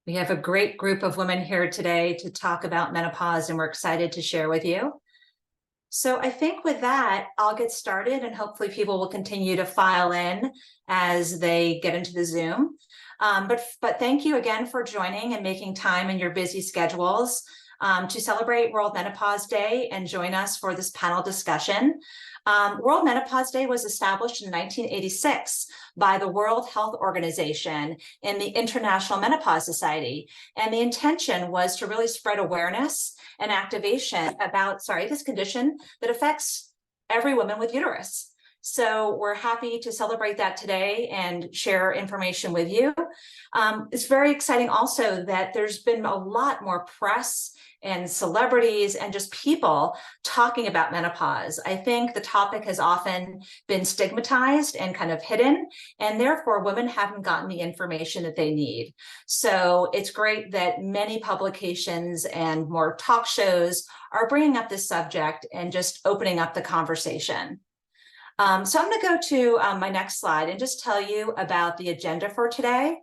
We have a great group of women here today to talk about menopause, and we're excited to share with you. So I think with that, I'll get started, and hopefully people will continue to file in as they get into the Zoom. But thank you again for joining and making time in your busy schedules to celebrate World Menopause Day and join us for this panel discussion. World Menopause Day was established in 1986 by the World Health Organization and the International Menopause Society. And the intention was to really spread awareness and activation about, this condition that affects every woman with uterus. So we're happy to celebrate that today and share information with you. It's very exciting also that there's been a lot more press and celebrities and just people talking about menopause. I think the topic has often been stigmatized and kind of hidden, and therefore women haven't gotten the information that they need. So it's great that many publications and more talk shows are bringing up this subject and just opening up the conversation. So I'm going to go to my next slide and just tell you about the agenda for today.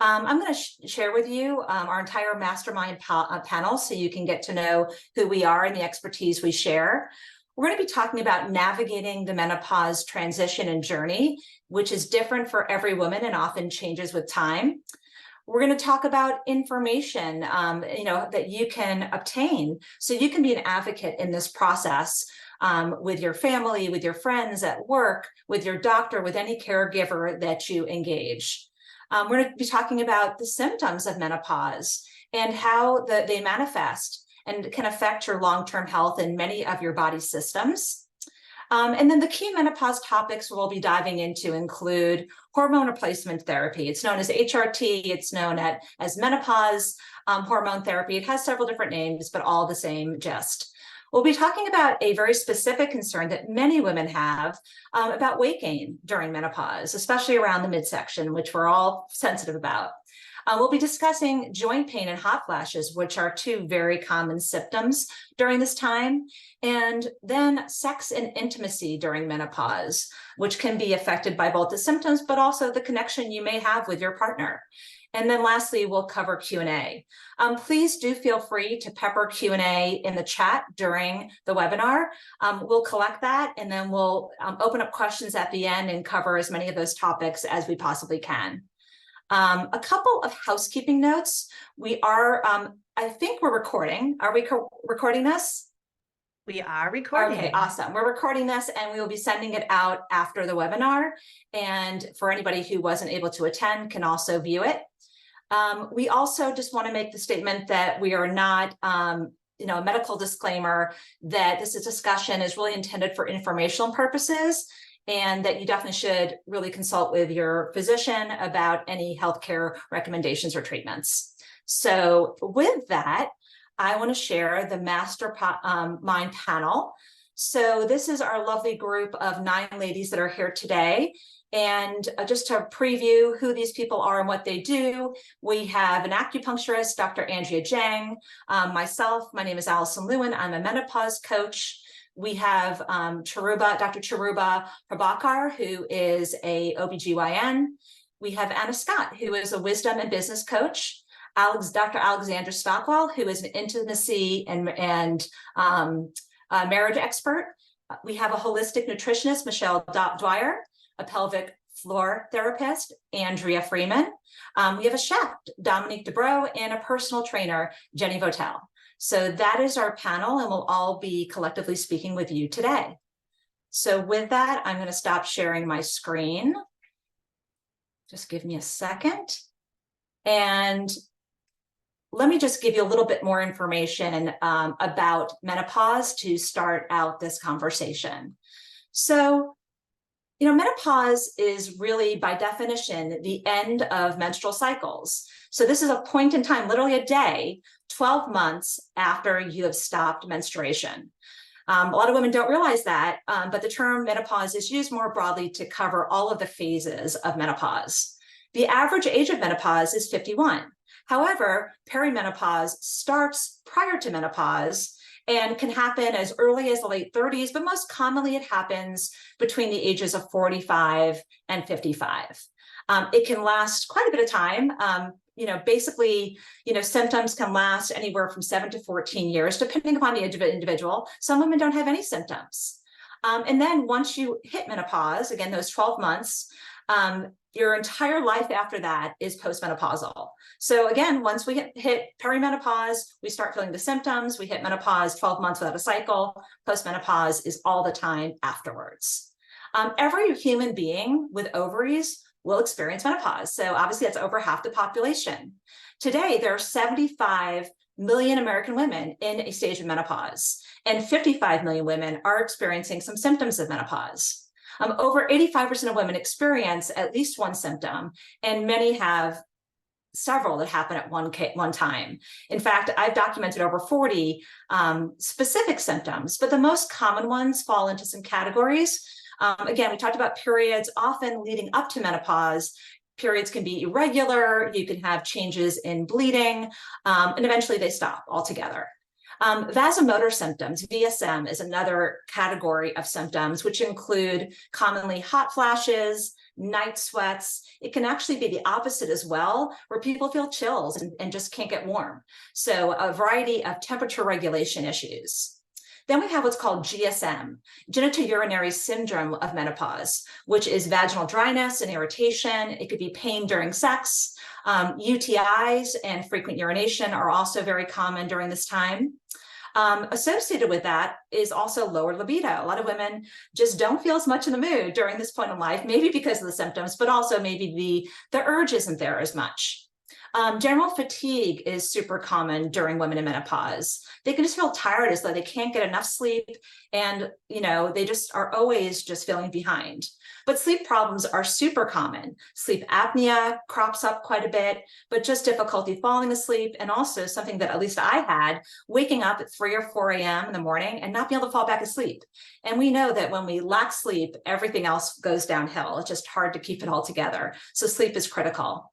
I'm going to share with you our entire mastermind panel so you can get to know who we are and the expertise we share. We're going to be talking about navigating the menopause transition and journey, which is different for every woman and often changes with time. We're going to talk about information, that you can obtain so you can be an advocate in this process with your family, with your friends at work, with your doctor, with any caregiver that you engage. We're going to be talking about the symptoms of menopause and how they manifest and can affect your long-term health in many of your body systems. And then the key menopause topics we'll be diving into include hormone replacement therapy. It's known as HRT. It's known as menopause hormone therapy. It has several different names, but all the same gist. We'll be talking about a very specific concern that many women have about weight gain during menopause, especially around the midsection, which we're all sensitive about. We'll be discussing joint pain and hot flashes, which are two very common symptoms during this time, and then sex and intimacy during menopause, which can be affected by both the symptoms, but also the connection you may have with your partner. And then lastly, we'll cover Q&A. Please do feel free to pepper Q&A in the chat during the webinar. We'll collect that, and then we'll open up questions at the end and cover as many of those topics as we possibly can. A couple of housekeeping notes. We are, I think we're recording. Are we recording this? We are recording. Okay, awesome. We're recording this and we will be sending it out after the webinar. And for anybody who wasn't able to attend can also view it. We also just want to make the statement that we are not, a medical disclaimer that this discussion is really intended for informational purposes, and that you definitely should really consult with your physician about any healthcare recommendations or treatments. So with that, I want to share the Mastermind panel. So this is our lovely group of 9 ladies that are here today. And just to preview who these people are and what they do, we have an acupuncturist, Dr. Andrea Jang, myself, my name is Allison Lewin, I'm a menopause coach. We have Dr. Cheruba Pracher, who is a OBGYN. We have Anna Scott, who is a wisdom and business coach. Dr. Alexandra Stockwell, who is an intimacy and marriage expert. We have a holistic nutritionist, Michelle Dwyer, a pelvic floor therapist, Andrea Freeman. We have a chef, Dominique, and a personal trainer, Jenny Votel. So that is our panel, and we'll all be collectively speaking with you today. So with that, I'm going to stop sharing my screen. Just give me a second. And let me just give you a little bit more information about menopause to start out this conversation. So, menopause is really, by definition, the end of menstrual cycles. So this is a point in time, literally a day, 12 months after you have stopped menstruation. A lot of women don't realize that, but the term menopause is used more broadly to cover all of the phases of menopause. The average age of menopause is 51. However, perimenopause starts prior to menopause and can happen as early as the late 30s, but most commonly it happens between the ages of 45 and 55. It can last quite a bit of time. Basically, symptoms can last anywhere from 7 to 14 years, depending upon the individual. Some women don't have any symptoms. And then once you hit menopause, again, those 12 months, your entire life after that is postmenopausal. So again, once we hit perimenopause, we start feeling the symptoms. We hit menopause, 12 months without a cycle. Postmenopause is all the time afterwards. Every human being with ovaries will experience menopause. So obviously that's over half the population. Today, there are 75 million American women in a stage of menopause, and 55 million women are experiencing some symptoms of menopause. Over 85% of women experience at least one symptom, and many have several that happen at one time. In fact, I've documented over 40 specific symptoms, but the most common ones fall into some categories. Again, we talked about periods. Often leading up to menopause, periods can be irregular. You can have changes in bleeding, and eventually they stop altogether. Vasomotor symptoms, VSM, is another category of symptoms, which include commonly hot flashes, night sweats. It can actually be the opposite as well, where people feel chills and just can't get warm. So a variety of temperature regulation issues. Then we have what's called GSM, genitourinary syndrome of menopause, which is vaginal dryness and irritation. It could be pain during sex. UTIs and frequent urination are also very common during this time. Associated with that is also lower libido. A lot of women just don't feel as much in the mood during this point in life, maybe because of the symptoms, but also maybe the urge isn't there as much. General fatigue is super common during women in menopause. They can just feel tired, as though they can't get enough sleep, and they just are always just feeling behind. But sleep problems are super common. Sleep apnea crops up quite a bit, but just difficulty falling asleep, and also something that at least I had, waking up at 3 or 4 a.m. in the morning and not being able to fall back asleep. And we know that when we lack sleep, everything else goes downhill. It's just hard to keep it all together. So sleep is critical.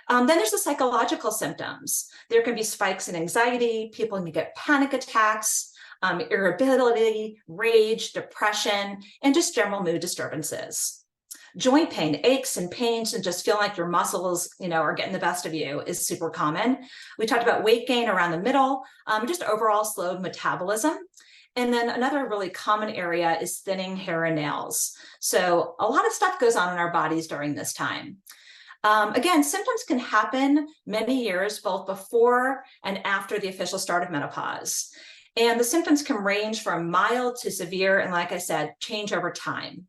Then there's the psychological symptoms. There can be spikes in anxiety. People can get panic attacks, irritability, rage, depression, and just general mood disturbances. Joint pain, aches and pains, and just feeling like your muscles, are getting the best of you is super common. We talked about weight gain around the middle, just overall slowed metabolism. And then another really common area is thinning hair and nails. So a lot of stuff goes on in our bodies during this time. Again, symptoms can happen many years, both before and after the official start of menopause. And the symptoms can range from mild to severe, and like I said, change over time.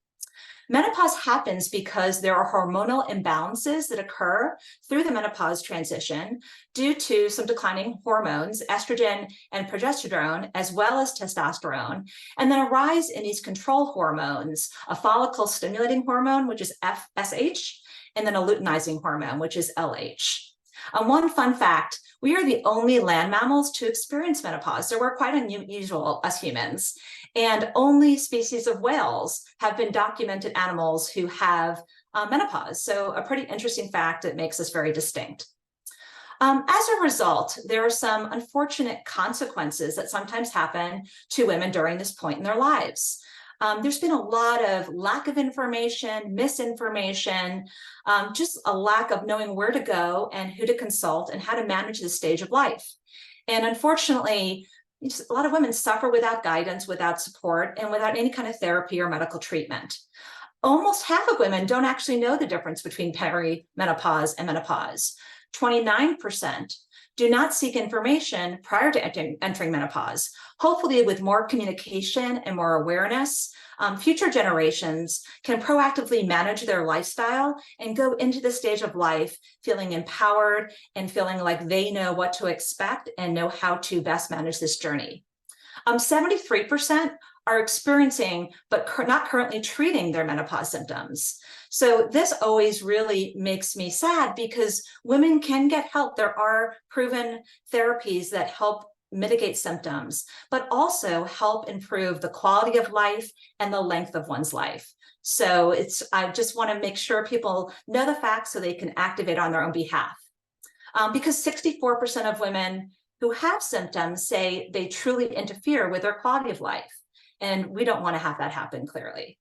Menopause happens because there are hormonal imbalances that occur through the menopause transition due to some declining hormones, estrogen and progesterone, as well as testosterone, and then a rise in these control hormones, a follicle stimulating hormone, which is FSH, and then a luteinizing hormone, which is LH. One fun fact, we are the only land mammals to experience menopause, so we're quite unusual as humans. And only species of whales have been documented animals who have menopause. So a pretty interesting fact that makes us very distinct. As a result, there are some unfortunate consequences that sometimes happen to women during this point in their lives. There's been a lot of lack of information, misinformation, just a lack of knowing where to go and who to consult and how to manage this stage of life. And unfortunately, a lot of women suffer without guidance, without support, and without any kind of therapy or medical treatment. Almost half of women don't actually know the difference between perimenopause and menopause. 29% do not seek information prior to entering menopause. Hopefully, with more communication and more awareness, future generations can proactively manage their lifestyle and go into the stage of life feeling empowered and feeling like they know what to expect and know how to best manage this journey. 73% are experiencing but not currently treating their menopause symptoms. So this always really makes me sad, because women can get help. There are proven therapies that help mitigate symptoms, but also help improve the quality of life and the length of one's life. So I just want to make sure people know the facts so they can activate on their own behalf. Because 64% of women who have symptoms say they truly interfere with their quality of life. And we don't want to have that happen, clearly.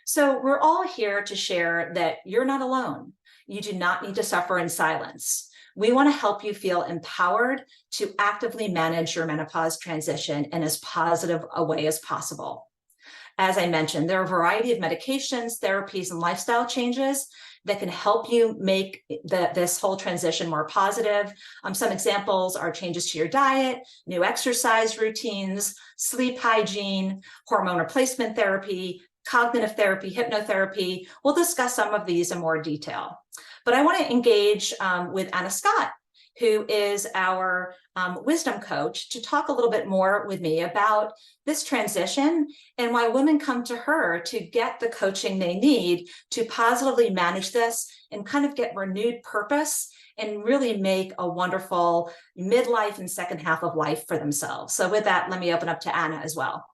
So we're all here to share that you're not alone. You do not need to suffer in silence. We want to help you feel empowered to actively manage your menopause transition in as positive a way as possible. As I mentioned, there are a variety of medications, therapies, and lifestyle changes that can help you make this whole transition more positive. Some examples are changes to your diet, new exercise routines, sleep hygiene, hormone replacement therapy, cognitive therapy, hypnotherapy. We'll discuss some of these in more detail. But I want to engage with Anna Scott, who is our wisdom coach, to talk a little bit more with me about this transition and why women come to her to get the coaching they need to positively manage this and kind of get renewed purpose and really make a wonderful midlife and second half of life for themselves. So with that, let me open up to Anna as well.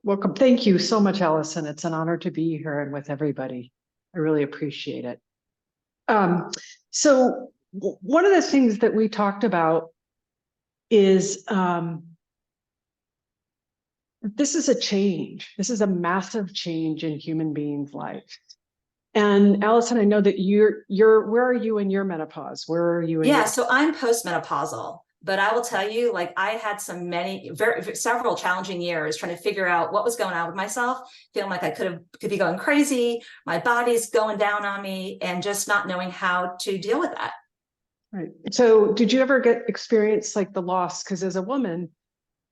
Welcome. Thank you so much, Allison. It's an honor to be here and with everybody. I really appreciate it. So one of the things that we talked about is this is a change. This is a massive change in human beings' life. And Allison, I know that you're where are you in your menopause? Where are you in so I'm postmenopausal. But I will tell you, like, I had several challenging years trying to figure out what was going on with myself, feeling like I could be going crazy, my body's going down on me, and just not knowing how to deal with that. Right. So did you ever experience like the loss? Because as a woman,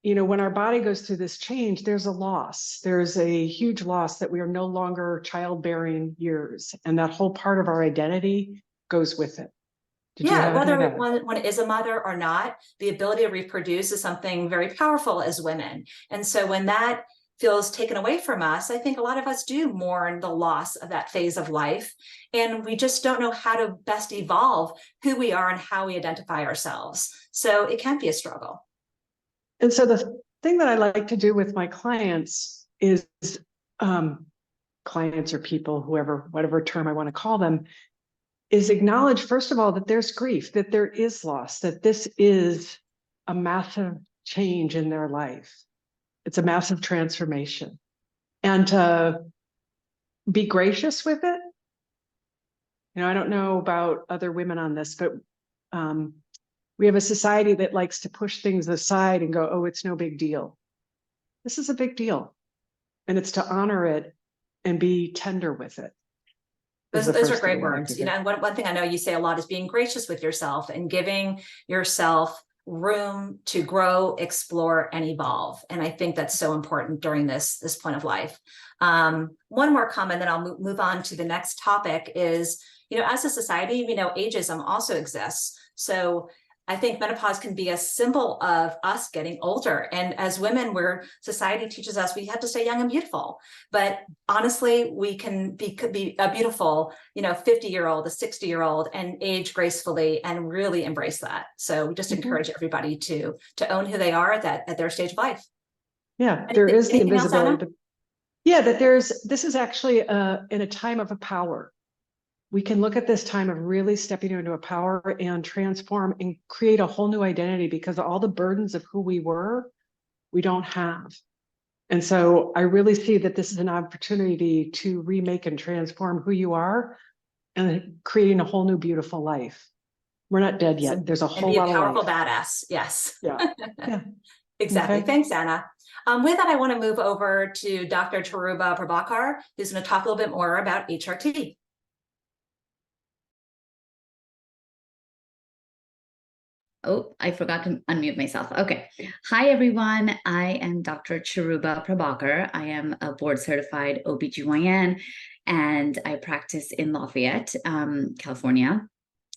you know, when our body goes through this change, there's a loss. There's a huge loss that we are no longer childbearing years. And that whole part of our identity goes with it. Whether one is a mother or not, the ability to reproduce is something very powerful as women. And so when that feels taken away from us, I think a lot of us do mourn the loss of that phase of life. And we just don't know how to best evolve who we are and how we identify ourselves. So it can be a struggle. And so the thing that I like to do with my clients is clients or people, whoever, whatever term I want to call them, is acknowledge, first of all, that there's grief, that there is loss, that this is a massive change in their life. It's a massive transformation. And to be gracious with it. You know, I don't know about other women on this, but we have a society that likes to push things aside and go, oh, it's no big deal. This is a big deal. And it's to honor it and be tender with it. Those are great words. You know, and one thing I know you say a lot is being gracious with yourself and giving yourself room to grow, explore, and evolve. And I think that's so important during this point of life. One more comment, then I'll move on to the next topic is, you know, as a society, we know ageism also exists. So I think menopause can be a symbol of us getting older. And as women, where society teaches us we have to stay young and beautiful. But honestly, we could be a beautiful, you know, 50-year-old, a 60-year-old, and age gracefully and really embrace that. So we just encourage everybody to own who they are at their stage of life. Yeah, there is the invisibility. But yeah, that this is actually in a time of a power. We can look at this time of really stepping into a power and transform and create a whole new identity, because all the burdens of who we were, we don't have. And so I really see that this is an opportunity to remake and transform who you are and creating a whole new beautiful life. We're not dead yet. There's a whole lot of life. And be a powerful badass. Yes. Yeah. Yeah. Exactly. Okay. Thanks, Anna. With that, I want to move over to Dr. Cheruba Pracher, who's going to talk a little bit more about HRT. Oh, I forgot to unmute myself. Okay. Hi, everyone. I am Dr. Cheruba Pracher. I am a board certified OBGYN, and I practice in Lafayette, California.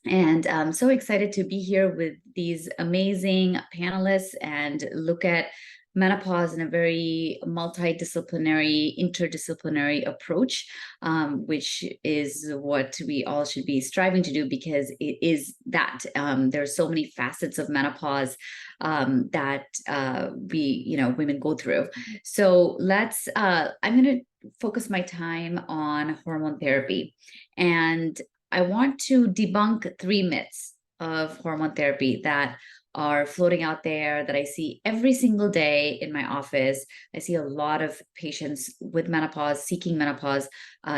And I'm so excited to be here with these amazing panelists and look at menopause in a very multidisciplinary, interdisciplinary approach, which is what we all should be striving to do, because it is that there are so many facets of menopause that women go through. So I'm going to focus my time on hormone therapy, and I want to debunk 3 myths of hormone therapy that are floating out there that I see every single day in my office. I see a lot of patients with menopause, seeking menopause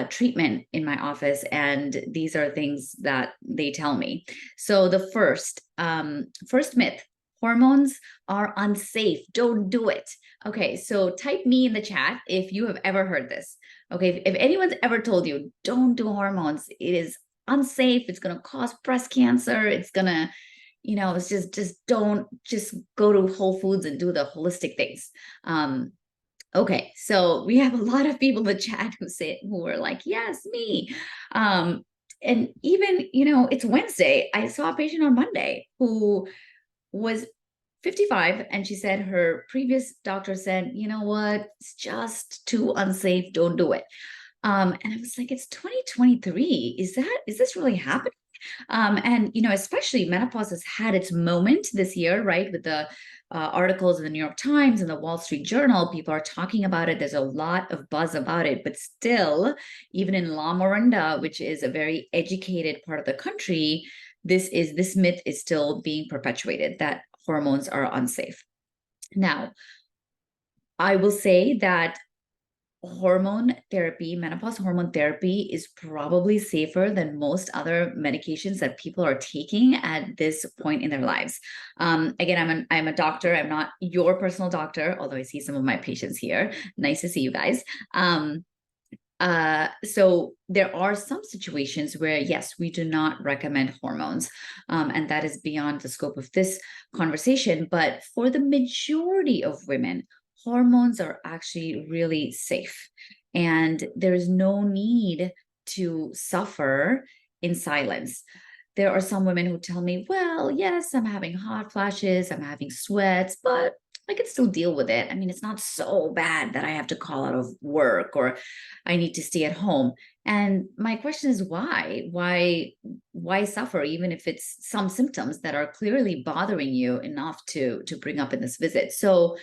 treatment in my office. And these are things that they tell me. So the first myth: hormones are unsafe. Don't do it. Okay, so type me in the chat if you have ever heard this. Okay, if anyone's ever told you, don't do hormones, it is unsafe, it's going to cause breast cancer, it's going to, it's just don't, just go to Whole Foods and do the holistic things. Okay, so we have a lot of people in the chat who are like, yes, me. And even, it's Wednesday. I saw a patient on Monday who was 55, and she said her previous doctor said, you know what, it's just too unsafe, don't do it. And I was like, it's 2023. Is this really happening? And, especially menopause has had its moment this year, right? With the articles in the New York Times and the Wall Street Journal, people are talking about it. There's a lot of buzz about it, but still, even in La Miranda, which is a very educated part of the country, this myth is still being perpetuated, that hormones are unsafe. Now, I will say that hormone therapy, menopause hormone therapy, is probably safer than most other medications that people are taking at this point in their lives. Again, I'm a doctor. I'm not your personal doctor, although I see some of my patients here. Nice to see you guys. So there are some situations where, yes, we do not recommend hormones, and that is beyond the scope of this conversation. But for the majority of women, hormones are actually really safe, and there is no need to suffer in silence. There are some women who tell me, well, yes, I'm having hot flashes, I'm having sweats, but I can still deal with it. I mean, it's not so bad that I have to call out of work or I need to stay at home. And my question is, why? Why suffer, even if it's some symptoms that are clearly bothering you enough to bring up in this visit? So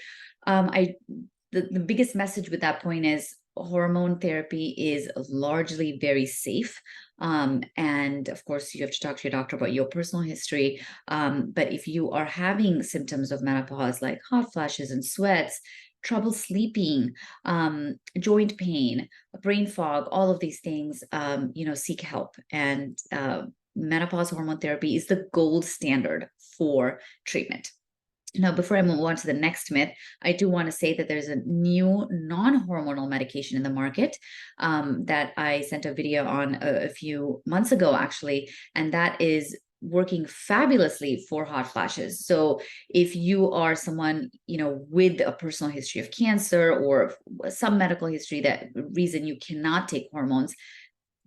the biggest message with that point is hormone therapy is largely very safe. And of course, you have to talk to your doctor about your personal history. But if you are having symptoms of menopause, like hot flashes and sweats, trouble sleeping, joint pain, brain fog, all of these things, seek help. And menopause hormone therapy is the gold standard for treatment. Now, before I move on to the next myth, I do want to say that there's a new non-hormonal medication in the market that I sent a video on a few months ago, actually, and that is working fabulously for hot flashes. So if you are someone, with a personal history of cancer or some medical history, that reason you cannot take hormones,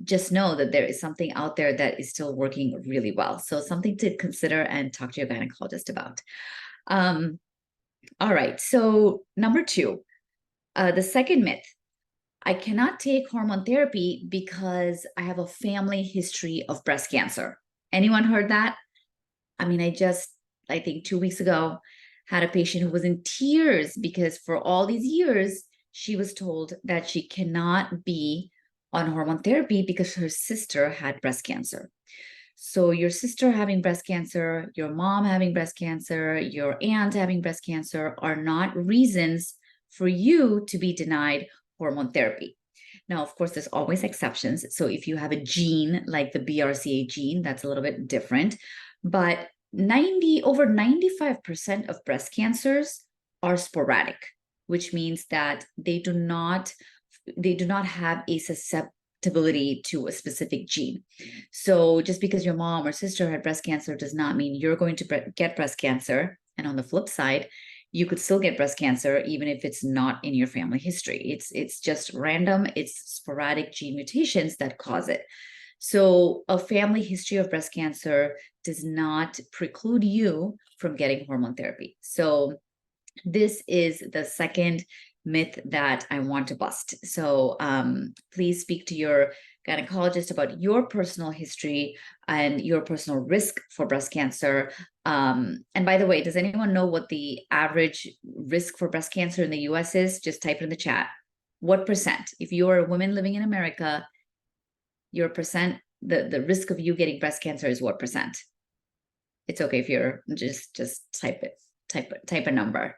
just know that there is something out there that is still working really well. So something to consider and talk to your gynecologist about. All right. So number 2, the second myth: I cannot take hormone therapy because I have a family history of breast cancer. Anyone heard that? I mean, I think 2 weeks ago, had a patient who was in tears because for all these years, she was told that she cannot be on hormone therapy because her sister had breast cancer. So your sister having breast cancer, your mom having breast cancer, your aunt having breast cancer are not reasons for you to be denied hormone therapy. Now, of course, there's always exceptions. So if you have a gene like the BRCA gene, that's a little bit different. But over 95% of breast cancers are sporadic, which means that they do not have a susceptibility to a specific gene. So just because your mom or sister had breast cancer does not mean you're going to get breast cancer. And on the flip side, you could still get breast cancer even if it's not in your family history. It's just random, it's sporadic gene mutations that cause it. So a family history of breast cancer does not preclude you from getting hormone therapy. So this is the second myth that I want to bust. So please speak to your gynecologist about your personal history and your personal risk for breast cancer. And by the way, does anyone know what the average risk for breast cancer in the US is? Just type it in the chat. What percent? If you are a woman living in America, your percent, the risk of you getting breast cancer is what percent? It's okay if you're just type a number.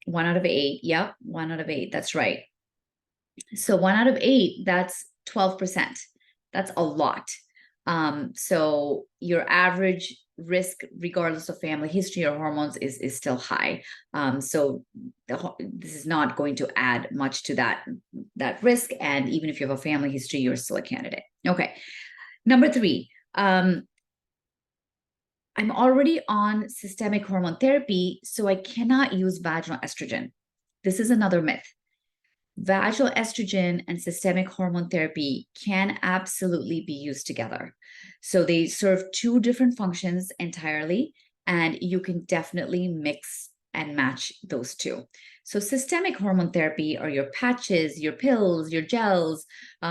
1 out of 8. Yep, 1 out of 8. That's right. So 1 out of 8, that's 12%. That's a lot. So your average risk, regardless of family history or hormones, is still high. So this is not going to add much to that risk. And even if you have a family history, you're still a candidate. Okay. Number 3, I'm already on systemic hormone therapy, so I cannot use vaginal estrogen. This is another myth. Vaginal estrogen and systemic hormone therapy can absolutely be used together. So they serve 2 different functions entirely, and you can definitely mix and match those 2. So systemic hormone therapy are your patches, your pills, your gels,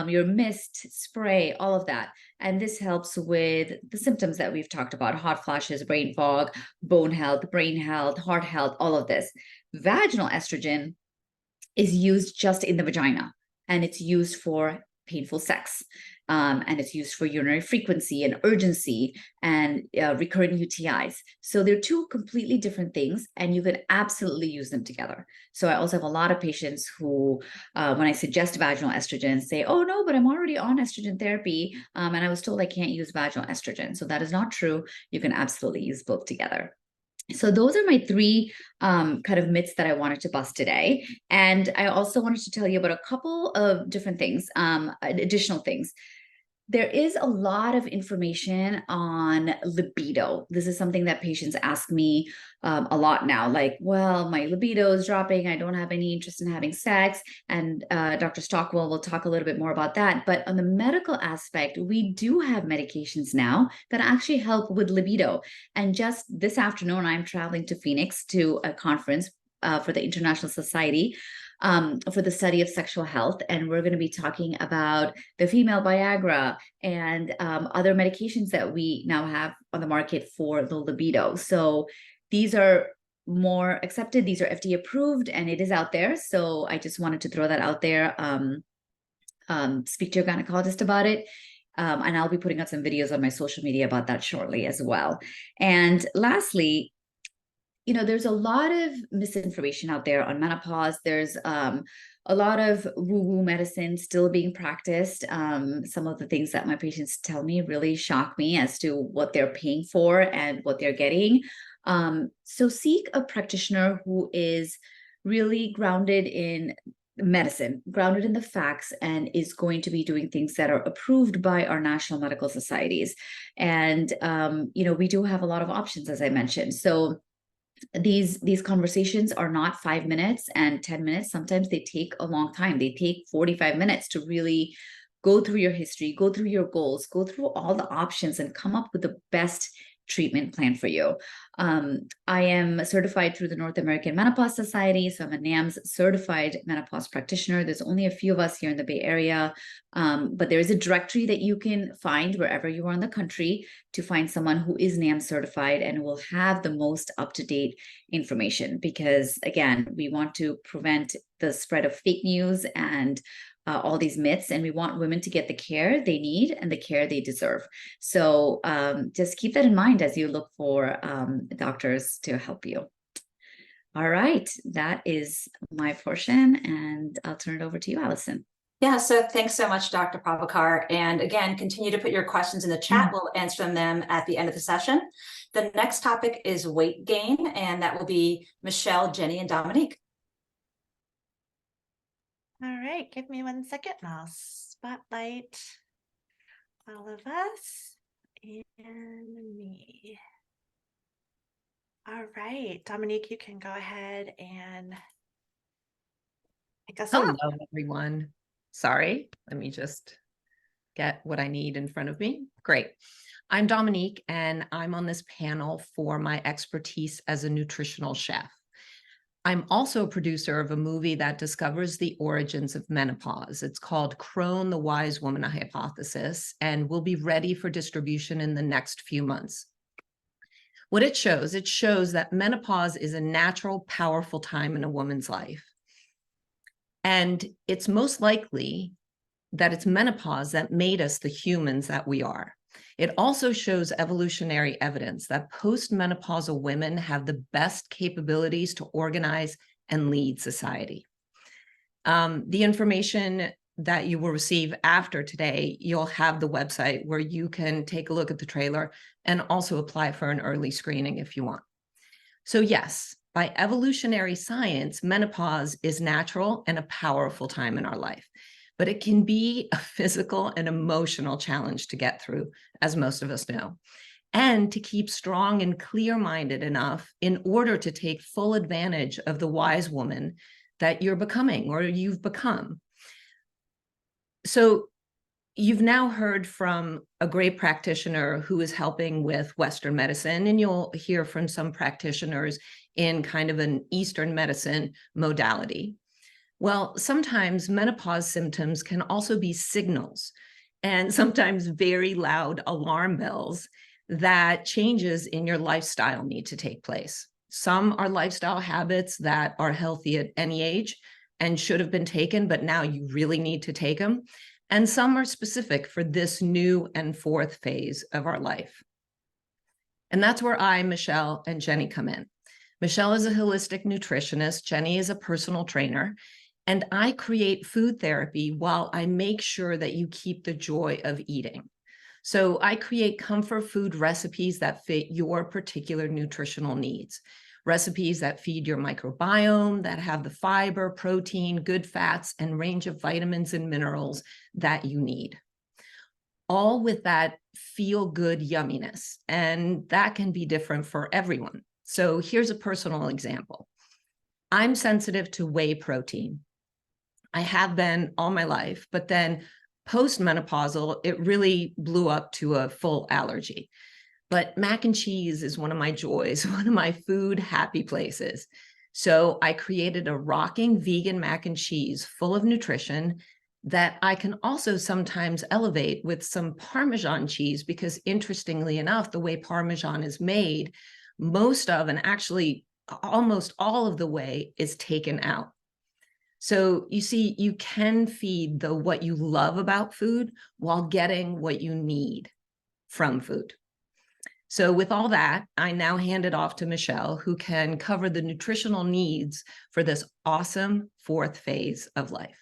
your mist, spray, all of that. And this helps with the symptoms that we've talked about: hot flashes, brain fog, bone health, brain health, heart health, all of this. Vaginal estrogen is used just in the vagina, and it's used for painful sex. And it's used for urinary frequency and urgency and recurring UTIs. So they're 2 completely different things, and you can absolutely use them together. So I also have a lot of patients who, when I suggest vaginal estrogen, say, oh no, but I'm already on estrogen therapy, and I was told I can't use vaginal estrogen. So that is not true. You can absolutely use both together. So those are my 3 kind of myths that I wanted to bust today. And I also wanted to tell you about a couple of different things, additional things. There is a lot of information on libido. This is something that patients ask me a lot now, like, well, my libido is dropping. I don't have any interest in having sex. And Dr. Stockwell will talk a little bit more about that. But on the medical aspect, we do have medications now that actually help with libido. And just this afternoon, I'm traveling to Phoenix to a conference for the International Society for the study of sexual health. And we're going to be talking about the female Viagra and other medications that we now have on the market for the libido. So these are more accepted. These are FDA approved, and it is out there. So I just wanted to throw that out there. Speak to your gynecologist about it. And I'll be putting out some videos on my social media about that shortly as well. And lastly, there's a lot of misinformation out there on menopause. There's a lot of woo-woo medicine still being practiced. Some of the things that my patients tell me really shock me as to what they're paying for and what they're getting. So seek a practitioner who is really grounded in medicine, grounded in the facts, and is going to be doing things that are approved by our national medical societies. And, we do have a lot of options, as I mentioned. So these conversations are not 5 minutes and 10 minutes. Sometimes they take a long time. They take 45 minutes to really go through your history, go through your goals, go through all the options, and come up with the best treatment plan for you. I am certified through the North American Menopause Society, so I'm a NAMS certified menopause practitioner. There's only a few of us here in the Bay Area, but there is a directory that you can find wherever you are in the country to find someone who is NAMS certified and will have the most up-to-date information, because again, we want to prevent the spread of fake news and all these myths, and we want women to get the care they need and the care they deserve. So just keep that in mind as you look for doctors to help you. All right, that is my portion, and I'll turn it over to you, Allison. Yeah, so thanks so much, Dr. Pracher. And again, continue to put your questions in the chat. We'll answer them at the end of the session. The next topic is weight gain, and that will be Michelle, Jenny, and Dominique. All right, give me 1 second and I'll spotlight all of us and me. All right, Dominique, you can go ahead and pick us off. Hello, everyone. Sorry, let me just get what I need in front of me. Great. I'm Dominique, and I'm on this panel for my expertise as a nutritional chef. I'm also a producer of a movie that discovers the origins of menopause. It's called Crone, the Wise Woman Hypothesis, and will be ready for distribution in the next few months. What it shows that menopause is a natural, powerful time in a woman's life. And it's most likely that it's menopause that made us the humans that we are. It also shows evolutionary evidence that postmenopausal women have the best capabilities to organize and lead society. The information that you will receive after today, you'll have the website where you can take a look at the trailer and also apply for an early screening if you want. So yes, by evolutionary science, menopause is natural and a powerful time in our life, but it can be a physical and emotional challenge to get through, as most of us know, and to keep strong and clear-minded enough in order to take full advantage of the wise woman that you're becoming or you've become. So you've now heard from a great practitioner who is helping with Western medicine, and you'll hear from some practitioners in kind of an Eastern medicine modality. Well, sometimes menopause symptoms can also be signals and sometimes very loud alarm bells that changes in your lifestyle need to take place. Some are lifestyle habits that are healthy at any age and should have been taken, but now you really need to take them. And some are specific for this new and fourth phase of our life. And that's where I, Michelle, and Jenny come in. Michelle is a holistic nutritionist. Jenny is a personal trainer. And I create food therapy while I make sure that you keep the joy of eating. So I create comfort food recipes that fit your particular nutritional needs. Recipes that feed your microbiome, that have the fiber, protein, good fats, and range of vitamins and minerals that you need. All with that feel-good yumminess. And that can be different for everyone. So here's a personal example. I'm sensitive to whey protein. I have been all my life, but then post-menopausal, it really blew up to a full allergy. But mac and cheese is one of my joys, one of my food happy places. So I created a rocking vegan mac and cheese full of nutrition that I can also sometimes elevate with some Parmesan cheese, because interestingly enough, the way Parmesan is made, most of, and actually almost all of the whey is taken out. So you see, you can feed what you love about food while getting what you need from food. So with all that, I now hand it off to Michelle, who can cover the nutritional needs for this awesome fourth phase of life.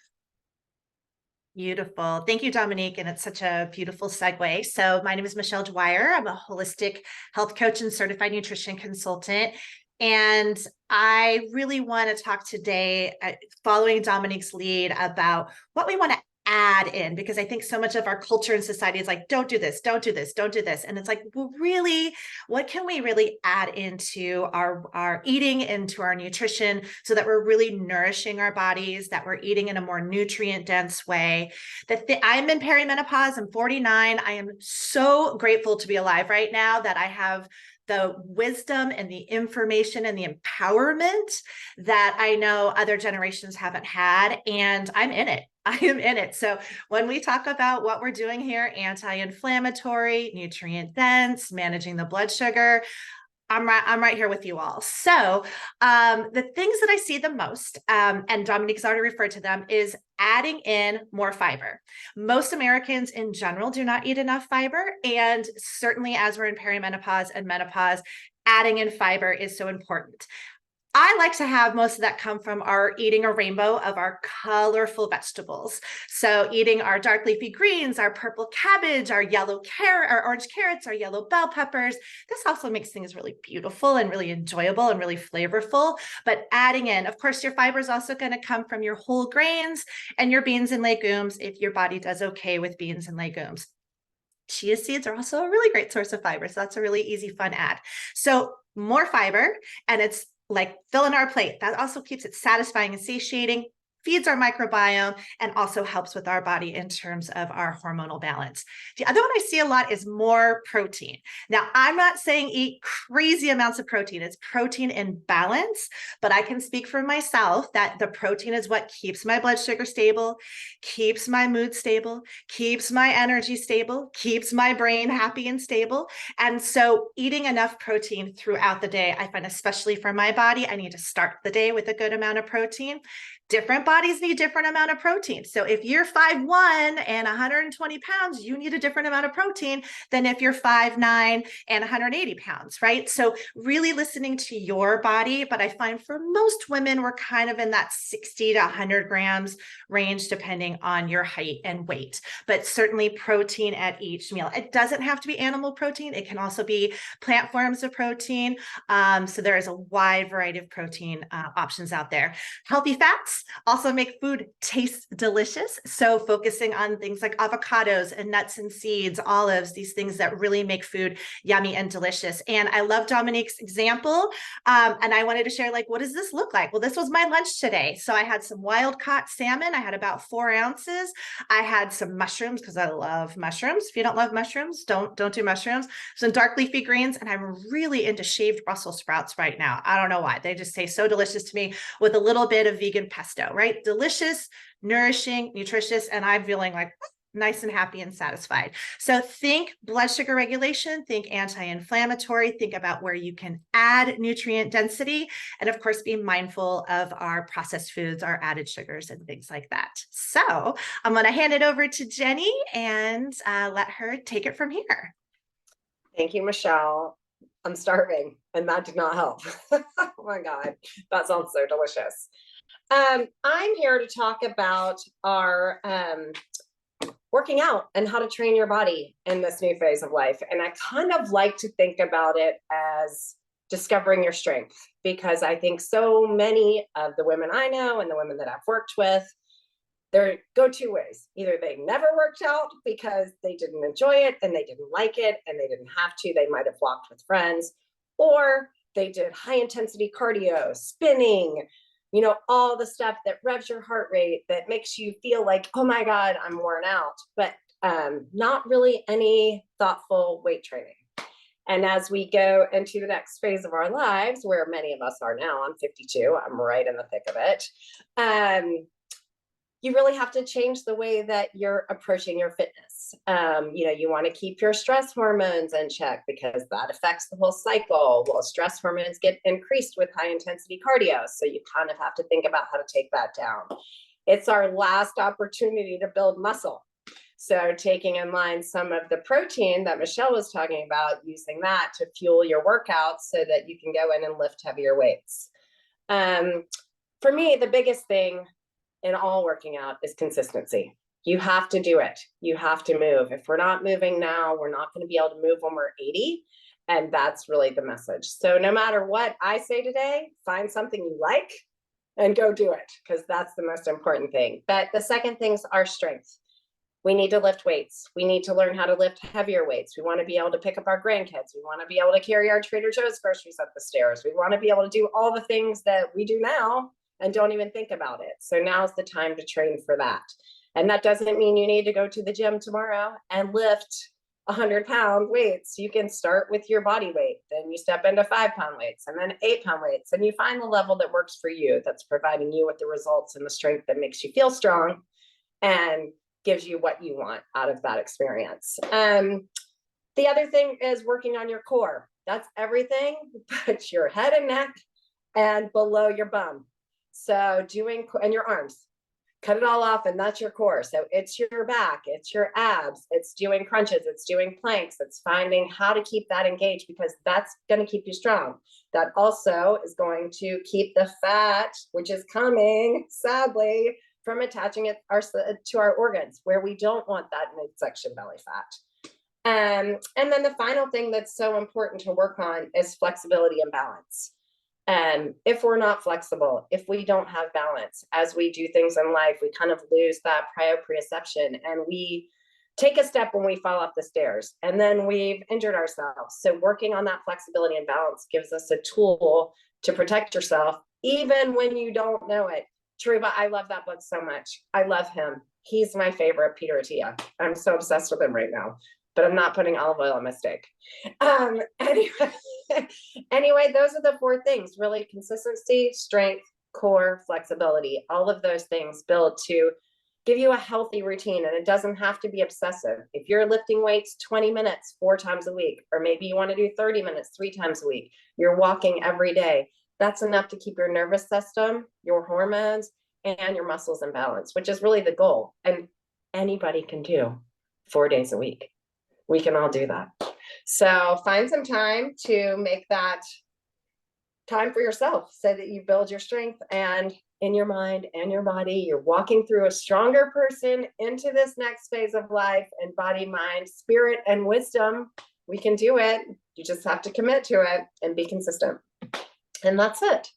Beautiful. Thank you, Dominique. And it's such a beautiful segue. So my name is Michelle Dwyer. I'm a holistic health coach and certified nutrition consultant. And I really want to talk today, following Dominique's lead, about what we want to add in, because I think so much of our culture and society is like, don't do this, don't do this, don't do this. And it's like, well, really, what can we really add into our eating, into our nutrition, so that we're really nourishing our bodies, that we're eating in a more nutrient dense way. I'm in perimenopause. I'm 49. I am so grateful to be alive right now, that I have the wisdom and the information and the empowerment that I know other generations haven't had. And I'm in it. I am in it. So when we talk about what we're doing here, anti-inflammatory, nutrient dense, managing the blood sugar, I'm right here with you all. So the things that I see the most, and Dominique's already referred to them, is adding in more fiber. Most Americans in general do not eat enough fiber. And certainly as we're in perimenopause and menopause, adding in fiber is so important. I like to have most of that come from our eating a rainbow of our colorful vegetables. So eating our dark leafy greens, our purple cabbage, our yellow carrot, our orange carrots, our yellow bell peppers. This also makes things really beautiful and really enjoyable and really flavorful. But adding in, of course, your fiber is also going to come from your whole grains and your beans and legumes, if your body does okay with beans and legumes. Chia seeds are also a really great source of fiber. So that's a really easy, fun add. So more fiber, and it's like filling our plate. That also keeps it satisfying and satiating, feeds our microbiome, and also helps with our body in terms of our hormonal balance. The other one I see a lot is more protein. Now, I'm not saying eat crazy amounts of protein. It's protein in balance, but I can speak for myself that the protein is what keeps my blood sugar stable, keeps my mood stable, keeps my energy stable, keeps my brain happy and stable. And so eating enough protein throughout the day, I find, especially for my body, I need to start the day with a good amount of protein. Different bodies need different amount of protein. So if you're 5'1" and 120 pounds, you need a different amount of protein than if you're 5'9" and 180 pounds, right? So really listening to your body. But I find for most women, we're kind of in that 60 to 100 grams range, depending on your height and weight, but certainly protein at each meal. It doesn't have to be animal protein. It can also be plant forms of protein. So there is a wide variety of protein options out there. Healthy fats also make food taste delicious. So focusing on things like avocados and nuts and seeds, olives, these things that really make food yummy and delicious. And I love Dominique's example. And I wanted to share, like, what does this look like? Well, this was my lunch today. So I had some wild caught salmon. I had about 4 ounces. I had some mushrooms because I love mushrooms. If you don't love mushrooms, don't do mushrooms. Some dark leafy greens. And I'm really into shaved Brussels sprouts right now. I don't know why. They just taste so delicious to me, with a little bit of vegan pesto, right? Delicious, nourishing, nutritious, and I'm feeling like nice and happy and satisfied. So think blood sugar regulation, think anti-inflammatory, think about where you can add nutrient density, and of course, be mindful of our processed foods, our added sugars and things like that. So I'm going to hand it over to Jenny and let her take it from here. Thank you, Michelle. I'm starving, and that did not help. Oh my God, that sounds so delicious. I'm here to talk about our working out and how to train your body in this new phase of life. And I kind of like to think about it as discovering your strength, because I think so many of the women I know and the women that I've worked with, they go 2 ways. Either they never worked out because they didn't enjoy it and they didn't like it and they didn't have to, they might have walked with friends, or they did high intensity cardio, spinning, you know, all the stuff that revs your heart rate, that makes you feel like, oh my God, I'm worn out, but not really any thoughtful weight training. And as we go into the next phase of our lives, where many of us are now, I'm 52, I'm right in the thick of it. You really have to change the way that you're approaching your fitness. You know, you want to keep your stress hormones in check because that affects the whole cycle. Well, stress hormones get increased with high intensity cardio. So you kind of have to think about how to take that down. It's our last opportunity to build muscle. So taking in line some of the protein that Michelle was talking about, using that to fuel your workouts so that you can go in and lift heavier weights. For me, the biggest thing in all working out is consistency. You have to do it. You have to move. If we're not moving now, we're not going to be able to move when we're 80. And that's really the message. So no matter what I say today, find something you like and go do it, because that's the most important thing. But the second thing's our strength. We need to lift weights. We need to learn how to lift heavier weights. We want to be able to pick up our grandkids. We want to be able to carry our Trader Joe's groceries up the stairs. We want to be able to do all the things that we do now and don't even think about it. So now's the time to train for that. And that doesn't mean you need to go to the gym tomorrow and lift 100-pound weights. You can start with your body weight, then you step into 5-pound weights, and then 8-pound weights, and you find the level that works for you, that's providing you with the results and the strength that makes you feel strong and gives you what you want out of that experience. The other thing is working on your core. That's everything but your head and neck and below your bum. So and your arms, cut it all off, and that's your core. So it's your back, it's your abs, it's doing crunches, it's doing planks, it's finding how to keep that engaged, because that's going to keep you strong. That also is going to keep the fat, which is coming, sadly, from attaching it to our organs, where we don't want that midsection belly fat. And then the final thing that's so important to work on is flexibility and balance. If we're not flexible, if we don't have balance, as we do things in life, we kind of lose that proprioception, and we take a step when we fall off the stairs, and then we've injured ourselves. So working on that flexibility and balance gives us a tool to protect yourself, even when you don't know it. Cheruba, I love that book so much. I love him. He's my favorite, Peter Attia. I'm so obsessed with him right now, but I'm not putting olive oil on my steak. Anyway, those are the 4 things, really: consistency, strength, core, flexibility. All of those things build to give you a healthy routine, and it doesn't have to be obsessive. If you're lifting weights 20 minutes 4 times a week, or maybe you want to do 30 minutes 3 times a week, you're walking every day, that's enough to keep your nervous system, your hormones, and your muscles in balance, which is really the goal. And anybody can do 4 days a week. We can all do that. So find some time to make that time for yourself so that you build your strength and in your mind and your body. You're walking through a stronger person into this next phase of life, and body, mind, spirit, and wisdom. We can do it. You just have to commit to it and be consistent. And that's it.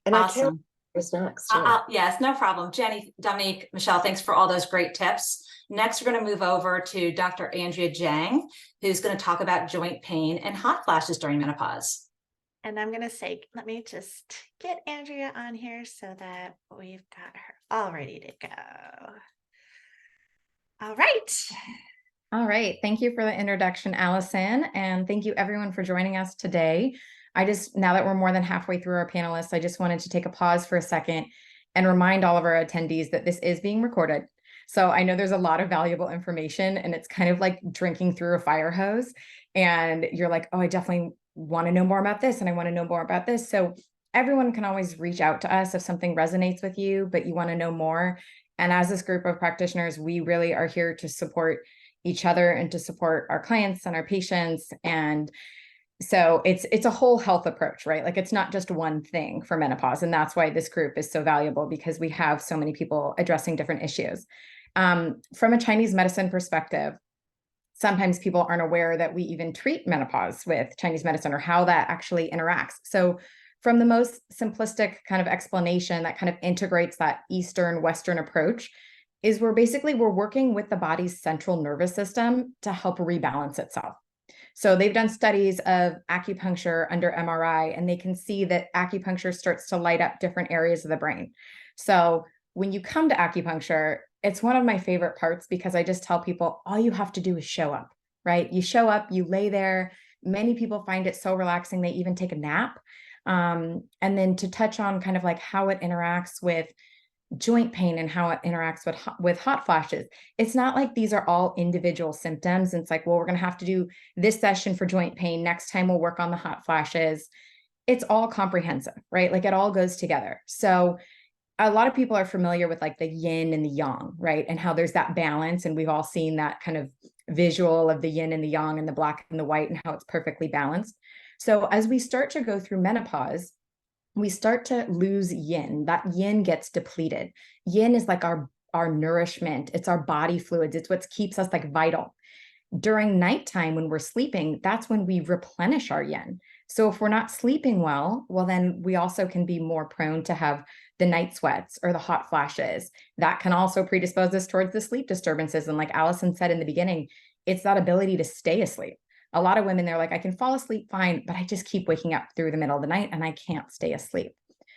And Awesome. I can't. What's next? Yes, no problem. Jenny, Dominique, Michelle, thanks for all those great tips. Next, we're going to move over to Dr. Andrea Jang, who's going to talk about joint pain and hot flashes during menopause. And I'm going to say, let me just get Andrea on here so that we've got her all ready to go. All right. All right. Thank you for the introduction, Allison. And thank you everyone for joining us today. Now that we're more than halfway through our panelists, I just wanted to take a pause for a second and remind all of our attendees that this is being recorded. So I know there's a lot of valuable information, and it's kind of like drinking through a fire hose, and you're like, oh, I definitely want to know more about this, and I want to know more about this. So everyone can always reach out to us if something resonates with you, but you want to know more. And as this group of practitioners, we really are here to support each other and to support our clients and our patients. And so it's a whole health approach, right? Like, it's not just one thing for menopause. And that's why this group is so valuable, because we have so many people addressing different issues. From a Chinese medicine perspective, sometimes people aren't aware that we even treat menopause with Chinese medicine, or how that actually interacts. So from the most simplistic kind of explanation that kind of integrates that Eastern Western approach is we're working with the body's central nervous system to help rebalance itself. So they've done studies of acupuncture under MRI, and they can see that acupuncture starts to light up different areas of the brain. So when you come to acupuncture, it's one of my favorite parts, because I just tell people, all you have to do is show up, right? You show up, you lay there. Many people find it so relaxing, they even take a nap. And then to touch on kind of like how it interacts with joint pain and how it interacts with hot flashes. It's not like these are all individual symptoms. It's like, well, we're going to have to do this session for joint pain. Next time we'll work on the hot flashes. It's all comprehensive, right? Like, it all goes together. So a lot of people are familiar with like the yin and the yang, right? And how there's that balance. And we've all seen that kind of visual of the yin and the yang and the black and the white, and how it's perfectly balanced. So as we start to go through menopause, we start to lose yin. That yin gets depleted. Yin is like our nourishment. It's our body fluids. It's what keeps us like vital. During nighttime, when we're sleeping, that's when we replenish our yin. So if we're not sleeping well, then we also can be more prone to have the night sweats or the hot flashes. That can also predispose us towards the sleep disturbances. And like Allison said in the beginning, it's that ability to stay asleep. A lot of women, they're like, I can fall asleep fine, but I just keep waking up through the middle of the night and I can't stay asleep.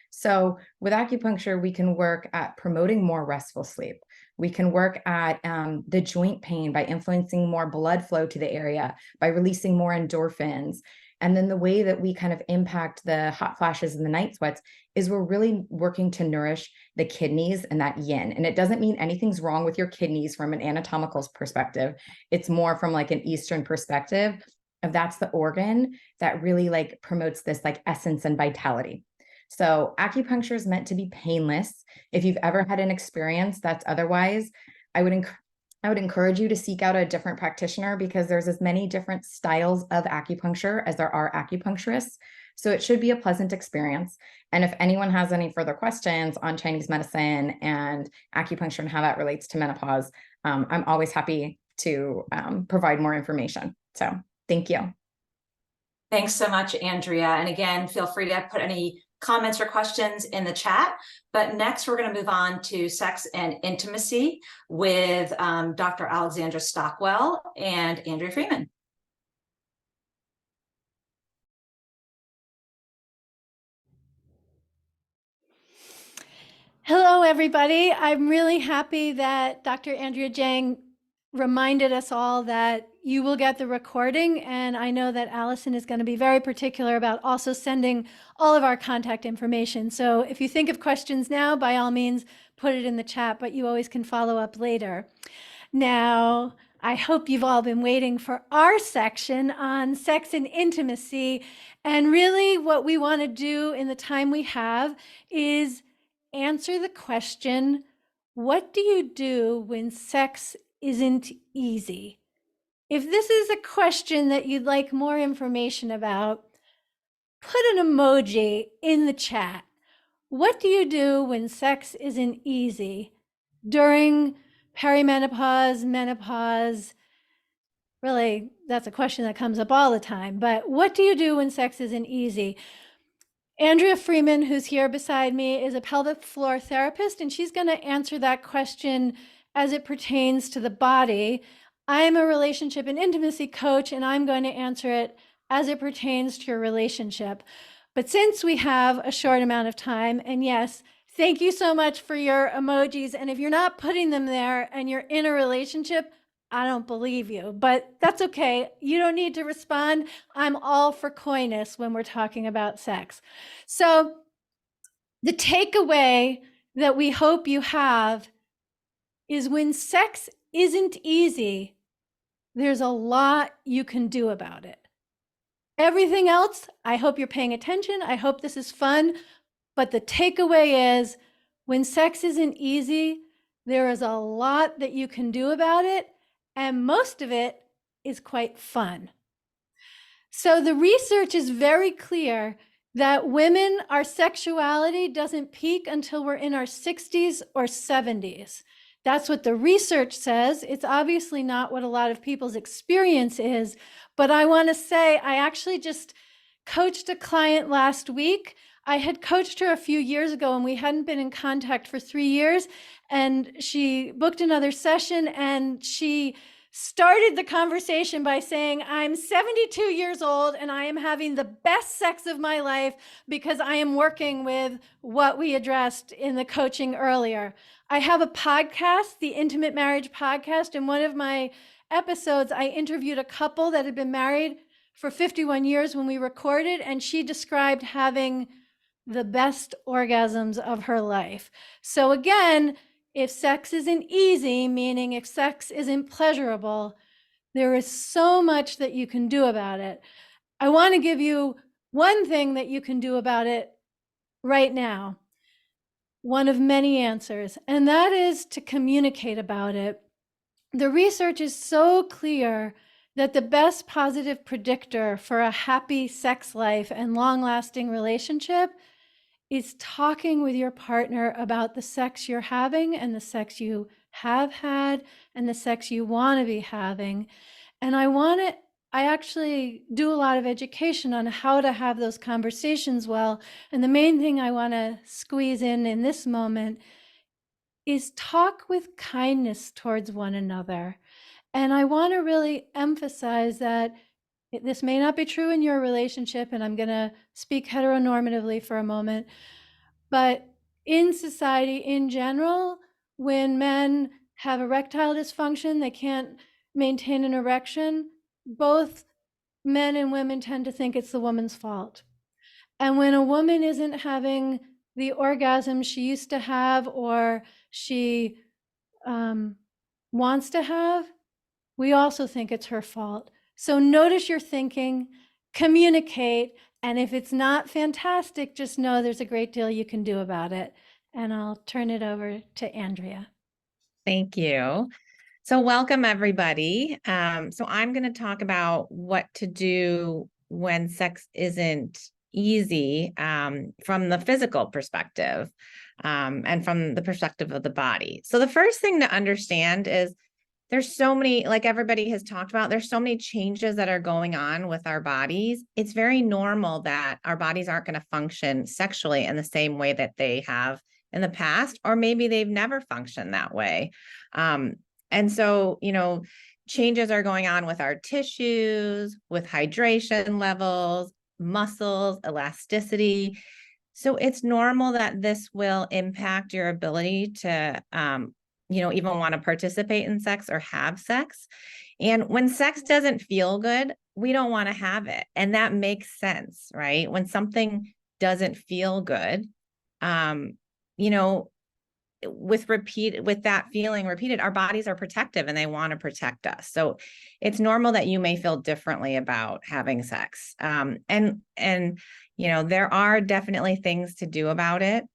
So with acupuncture, we can work at promoting more restful sleep. We can work at the joint pain by influencing more blood flow to the area, by releasing more endorphins. And then the way that we kind of impact the hot flashes and the night sweats is we're really working to nourish the kidneys and that yin. And it doesn't mean anything's wrong with your kidneys from an anatomical perspective. It's more from like an Eastern perspective of that's the organ that really like promotes this like essence and vitality. So acupuncture is meant to be painless. If you've ever had an experience that's otherwise, I would encourage you to seek out a different practitioner, because there's as many different styles of acupuncture as there are acupuncturists. So it should be a pleasant experience. And if anyone has any further questions on Chinese medicine and acupuncture and how that relates to menopause, I'm always happy to provide more information. So thank you. Thanks so much, Andrea. And again, feel free to put any comments or questions in the chat. But next, we're going to move on to sex and intimacy with Dr. Alexandra Stockwell and Andrea Freeman. Hello, everybody. I'm really happy that Dr. Andrea Jang reminded us all that you will get the recording. And I know that Allison is going to be very particular about also sending all of our contact information. So if you think of questions now, by all means, put it in the chat, but you always can follow up later. Now, I hope you've all been waiting for our section on sex and intimacy. And really what we want to do in the time we have is answer the question, what do you do when sex isn't easy? If this is a question that you'd like more information about, put an emoji in the chat. What do you do when sex isn't easy during perimenopause, menopause? Really, that's a question that comes up all the time. But what do you do when sex isn't easy? Andrea Freeman, who's here beside me, is a pelvic floor therapist, and she's going to answer that question as it pertains to the body. I'm a relationship and intimacy coach, and I'm going to answer it as it pertains to your relationship. But since we have a short amount of time, and yes, thank you so much for your emojis. And if you're not putting them there and you're in a relationship, I don't believe you, but that's okay. You don't need to respond. I'm all for coyness when we're talking about sex. So the takeaway that we hope you have is when sex isn't easy, there's a lot you can do about it. Everything else, I hope you're paying attention. I hope this is fun. But the takeaway is when sex isn't easy, there is a lot that you can do about it. And most of it is quite fun. So the research is very clear that women, our sexuality doesn't peak until we're in our 60s or 70s. That's what the research says. It's obviously not what a lot of people's experience is. But I want to say, I actually just coached a client last week. I had coached her a few years ago and we hadn't been in contact for 3 years. And she booked another session and she started the conversation by saying, I'm 72 years old and I am having the best sex of my life because I am working with what we addressed in the coaching earlier. I have a podcast, the Intimate Marriage Podcast. In one of my episodes, I interviewed a couple that had been married for 51 years when we recorded, and she described having the best orgasms of her life. So again, if sex isn't easy, meaning if sex isn't pleasurable, there is so much that you can do about it. I want to give you one thing that you can do about it right now, one of many answers, and that is to communicate about it. The research is so clear that the best positive predictor for a happy sex life and long-lasting relationship is talking with your partner about the sex you're having and the sex you have had and the sex you want to be having. And I actually do a lot of education on how to have those conversations well. And the main thing I want to squeeze in this moment is talk with kindness towards one another. And I want to really emphasize that this may not be true in your relationship, and I'm going to speak heteronormatively for a moment, but in society in general, when men have erectile dysfunction, they can't maintain an erection, both men and women tend to think it's the woman's fault. And when a woman isn't having the orgasm she used to have or she wants to have, we also think it's her fault. So notice your thinking, communicate, and if it's not fantastic, just know there's a great deal you can do about it. And I'll turn it over to Andrea. Thank you. So welcome everybody. So I'm going to talk about what to do when sex isn't easy from the physical perspective and from the perspective of the body. So the first thing to understand is there's so many, like everybody has talked about, there's so many changes that are going on with our bodies. It's very normal that our bodies aren't going to function sexually in the same way that they have in the past, or maybe they've never functioned that way. And so, changes are going on with our tissues, with hydration levels, muscles, elasticity. So it's normal that this will impact your ability to, even want to participate in sex or have sex. And when sex doesn't feel good, we don't want to have it. And that makes sense, right? When something doesn't feel good, with that feeling repeated, our bodies are protective and they want to protect us. So it's normal that you may feel differently about having sex. And there are definitely things to do about it.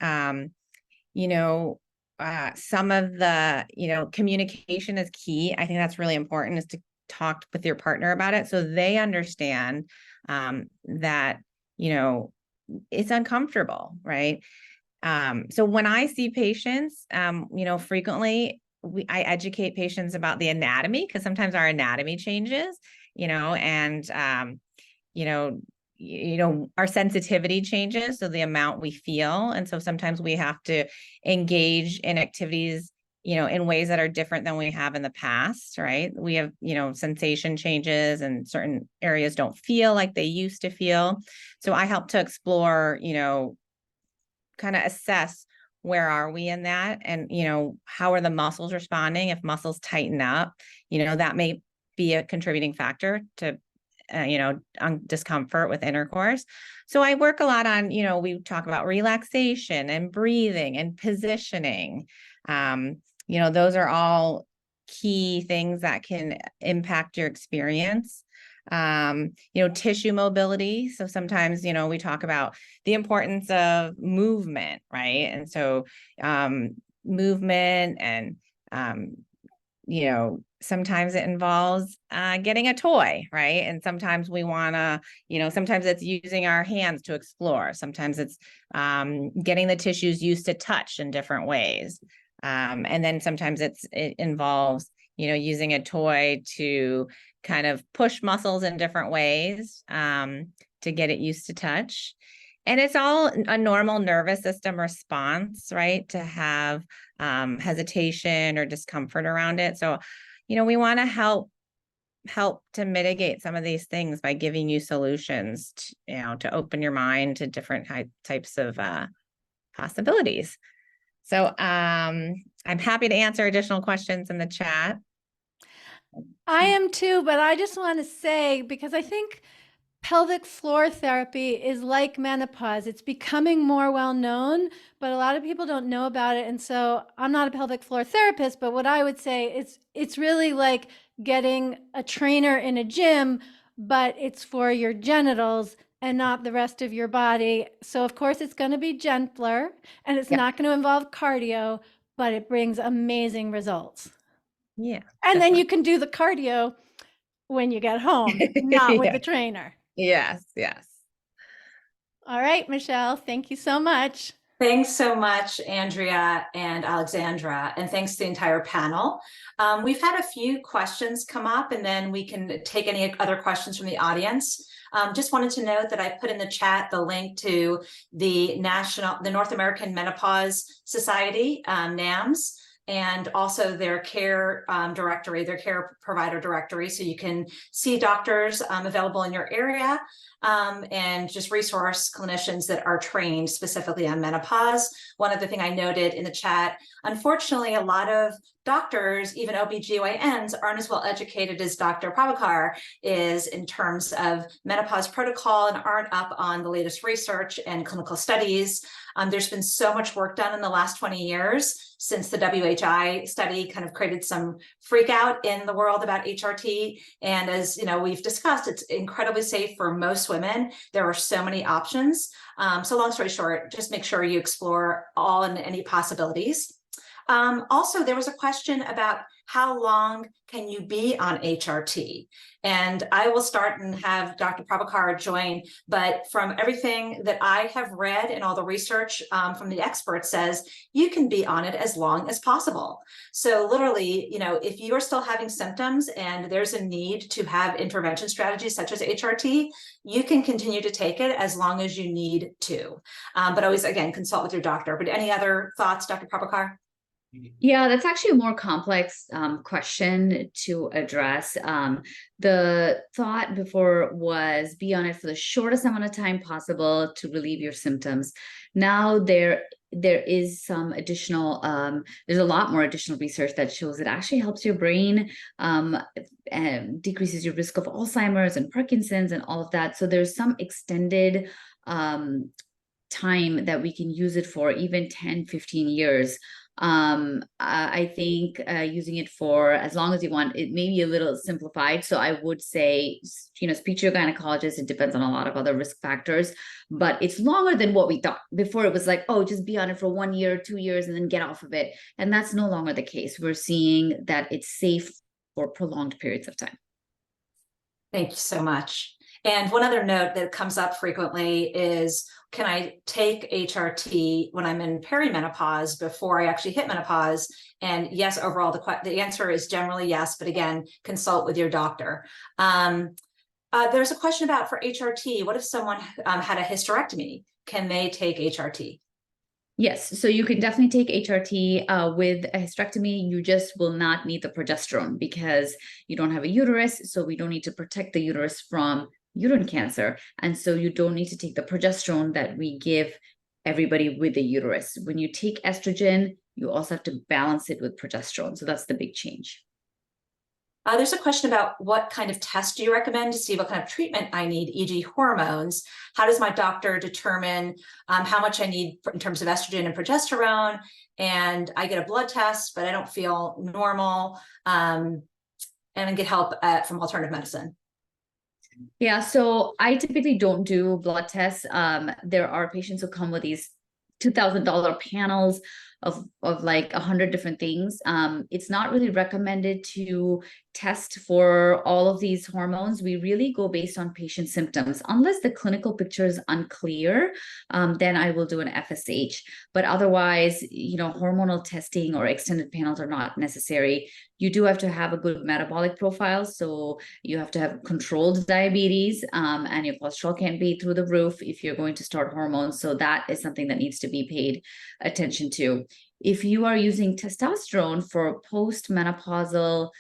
some of the, communication is key. I think that's really important, is to talk with your partner about it so they understand that, it's uncomfortable, right? So when I see patients, frequently I educate patients about the anatomy, because sometimes our anatomy changes, and, our sensitivity changes. So the amount we feel. And so sometimes we have to engage in activities, in ways that are different than we have in the past, right? We have, sensation changes, and certain areas don't feel like they used to feel. So I help to explore, kind of assess where are we in that, and, how are the muscles responding? If muscles tighten up, that may be a contributing factor to, discomfort with intercourse. So I work a lot on, we talk about relaxation and breathing and positioning. Those are all key things that can impact your experience. Tissue mobility. So sometimes, we talk about the importance of movement, right? And so, movement and, sometimes it involves getting a toy, right? And sometimes we want to, sometimes it's using our hands to explore. Sometimes it's getting the tissues used to touch in different ways. And then sometimes it involves, using a toy to kind of push muscles in different ways to get it used to touch. And it's all a normal nervous system response, right? To have hesitation or discomfort around it. So, we want to help to mitigate some of these things by giving you solutions, to open your mind to different types of possibilities. So I'm happy to answer additional questions in the chat. I am too, but I just want to say, because I think pelvic floor therapy is like menopause. It's becoming more well known, but a lot of people don't know about it. And so I'm not a pelvic floor therapist, but what I would say is it's really like getting a trainer in a gym, but it's for your genitals and not the rest of your body. So of course it's going to be gentler, and it's not going to involve cardio, but it brings amazing results. Yeah. And then you can do the cardio when you get home, not with the trainer. Yes, yes. All right, Michelle, thank you so much. Thanks so much, Andrea and Alexandra, and thanks to the entire panel. We've had a few questions come up, and then we can take any other questions from the audience. Just wanted to note that I put in the chat the link to the North American Menopause Society, NAMS, and also their care directory, their care provider directory. So you can see doctors available in your area, and just resource clinicians that are trained specifically on menopause. One other thing I noted in the chat, unfortunately, a lot of doctors, even OBGYNs, aren't as well educated as Dr. Pracher is in terms of menopause protocol, and aren't up on the latest research and clinical studies. There's been so much work done in the last 20 years since the WHI study kind of created some freak out in the world about HRT. And as we've discussed, it's incredibly safe for most women. There are so many options. So long story short, just make sure you explore all and any possibilities. Also, there was a question about how long can you be on HRT? And I will start and have Dr. Pracher join, but from everything that I have read and all the research from the experts says you can be on it as long as possible. So literally, if you are still having symptoms and there's a need to have intervention strategies such as HRT, you can continue to take it as long as you need to. But always, again, consult with your doctor. But any other thoughts, Dr. Pracher? Yeah, that's actually a more complex question to address. The thought before was be on it for the shortest amount of time possible to relieve your symptoms. Now there is some additional, there's a lot more additional research that shows it actually helps your brain, and decreases your risk of Alzheimer's and Parkinson's and all of that. So there's some extended time that we can use it for, even 10, 15 years. I think using it for as long as you want. It may be a little simplified, so I would say, speak to your gynecologist. It depends on a lot of other risk factors, but it's longer than what we thought. Before it was like, oh, just be on it for 1 year, 2 years, and then get off of it. And that's no longer the case. We're seeing that it's safe for prolonged periods of time. Thank you so much. And one other note that comes up frequently is, can I take HRT when I'm in perimenopause before I actually hit menopause? And yes, overall, the answer is generally yes, but again, consult with your doctor. There's a question about for HRT, what if someone had a hysterectomy? Can they take HRT? Yes, so you can definitely take HRT with a hysterectomy. You just will not need the progesterone because you don't have a uterus, so we don't need to protect the uterus from uterine cancer. And so you don't need to take the progesterone that we give everybody with a uterus. When you take estrogen, you also have to balance it with progesterone. So that's the big change. There's a question about what kind of test do you recommend to see what kind of treatment I need, e.g. hormones. How does my doctor determine how much I need in terms of estrogen and progesterone? And I get a blood test, but I don't feel normal, and I get help from alternative medicine. Yeah, so I typically don't do blood tests. There are patients who come with these $2,000 panels of like 100 different things. It's not really recommended to test for all of these hormones. We really go based on patient symptoms. Unless the clinical picture is unclear, then I will do an FSH. But otherwise, hormonal testing or extended panels are not necessary. You do have to have a good metabolic profile. So you have to have controlled diabetes, and your cholesterol can't be through the roof if you're going to start hormones. So that is something that needs to be paid attention to. If you are using testosterone for postmenopausal,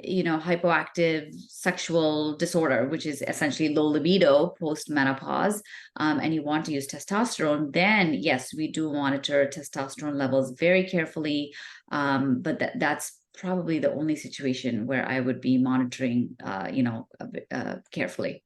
hypoactive sexual disorder, which is essentially low libido post-menopause, and you want to use testosterone, then yes, we do monitor testosterone levels very carefully. But that's probably the only situation where I would be monitoring, carefully.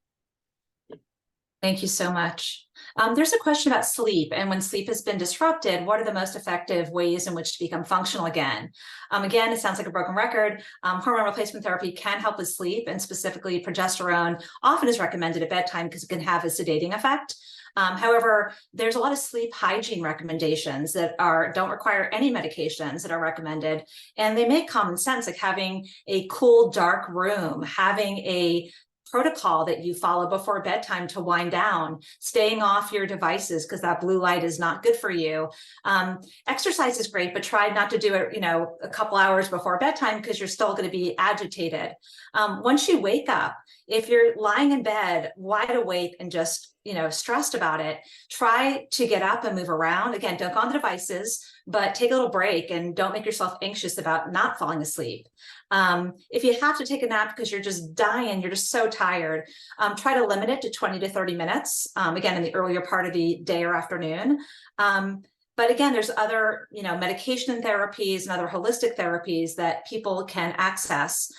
Thank you so much. There's a question about sleep, and when sleep has been disrupted, what are the most effective ways in which to become functional again? Again, it sounds like a broken record. Hormone replacement therapy can help with sleep, and specifically progesterone often is recommended at bedtime because it can have a sedating effect. However, there's a lot of sleep hygiene recommendations that don't require any medications that are recommended, and they make common sense, like having a cool, dark room, having a protocol that you follow before bedtime to wind down, staying off your devices because that blue light is not good for you. Exercise is great, but try not to do it, a couple hours before bedtime because you're still going to be agitated. Once you wake up, if you're lying in bed wide awake and just stressed about it, try to get up and move around. Again, don't go on the devices, but take a little break and don't make yourself anxious about not falling asleep. If you have to take a nap because you're just dying, you're just so tired, try to limit it to 20 to 30 minutes, again, in the earlier part of the day or afternoon. But again, there's other, medication therapies and other holistic therapies that people can access